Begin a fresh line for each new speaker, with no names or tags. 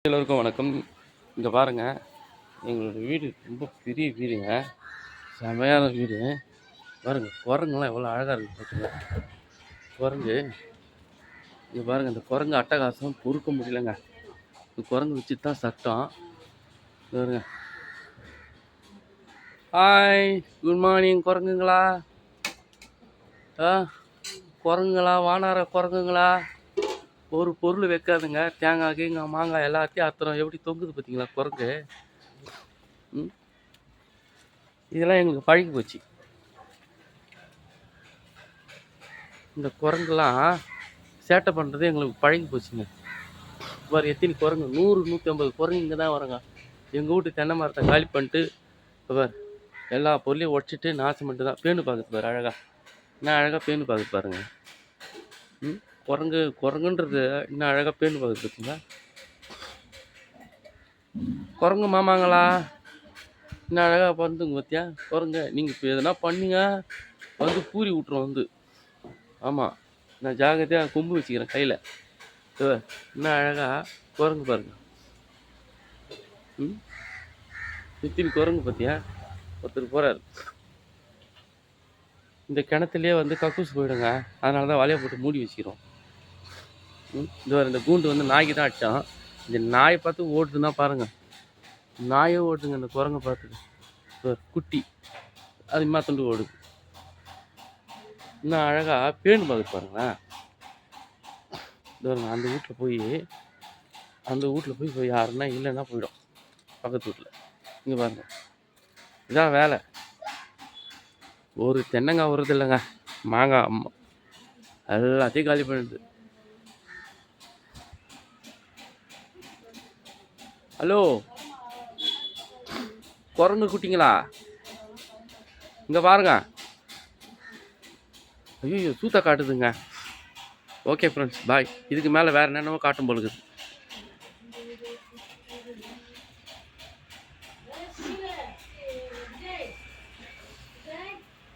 எல்லோருக்கும் வணக்கம். இங்கே பாருங்கள், எங்களோட வீடு ரொம்ப பெரிய வீடுங்க, செமையான வீடு. பாருங்கள், குரங்குலாம் எவ்வளோ அழகாக இருக்குது பார்த்துங்க. குரங்கு இங்கே பாருங்கள், இந்த குரங்கு அட்டகாசம் பொறுக்க முடியலங்க. இந்த குரங்கு வச்சு தான் சட்டம். பாருங்க. ஹாய், குட் மார்னிங் குரங்குங்களா. குரங்குங்களா, வானார குரங்குங்களா. ஒரு பொருள் வைக்காதுங்க. தேங்காய் கீங்காய் மாங்காய் எல்லாத்தையும் அறுத்துறோம். எப்படி தொங்குது பார்த்தீங்களா குரங்கு. இதெல்லாம் எங்களுக்கு பழகி போச்சு. இந்த குரங்குலாம் சேட்டை பண்ணுறது எங்களுக்கு பழகி போச்சுங்க. வேறு எத்தனை குரங்கு, 100-150 குரங்கு இங்கே தான் வரோங்க. எங்கள் வீட்டு தென்னை மரத்தை காலி பண்ணிட்டு இப்போ எல்லா பொருளையும் உடச்சிட்டு நாசம் பண்ணிட்டு தான் பேணு பார்க்குது பாரு. அழகாக என்ன அழகாக பேணு பார்க்குது பாருங்க. குரங்குன்றது இன்னும் அழகாக பேணு பார்க்குது பார்த்தீங்களா. குரங்கு மாமாங்களா இன்னும் அழகாக வந்துங்க பார்த்தியா குரங்க. நீங்கள் இப்போ எதனா பண்ணிங்க வந்து பூரி விட்ருவோம் வந்து. ஆமாம், நான் ஜாகிரதையாக கொம்பு வச்சுக்கிறேன் கையில். இன்னும் அழகாக குரங்கு பாருங்க. இத்தனை குரங்கு பார்த்தியா. ஒருத்தர் போகிறார். இந்த கிணத்துலேயே வந்து கக்கூஸ் போயிடுங்க. அதனால தான் வலையை போட்டு மூடி வச்சுக்கிறோம். இந்த கூண்டு வந்து நாய்க்கு தான் அடித்தோம். இந்த நாயை பார்த்து ஓடுதுன்னா பாருங்கள். நாயே ஓடுதுங்க. இந்த குரங்கை பார்த்துட்டு குட்டி அது மாத்தண்டு ஓடுது. இன்னும் அழகாக பேணு பார்த்து பாருங்களேன். அந்த வீட்டில் போய் யாருன்னா இல்லைன்னா போயிடும் பக்கத்து வீட்டில். இங்கே பாருங்க, இதான் வேலை. ஒரு தென்னங்காய் வருது இல்லைங்க, மாங்காய் அம்மா எல்லாத்தையும் காலி பண்ணிடுது. ஹலோ குரங்கு குட்டிங்களா, இங்கே பாருங்க. ஐயோ சூத்தா காட்டுதுங்க. ஓகே ஃப்ரெண்ட்ஸ், பாய். இதுக்கு மேலே வேறு என்னென்னவோ காட்டும் போலுக்குது.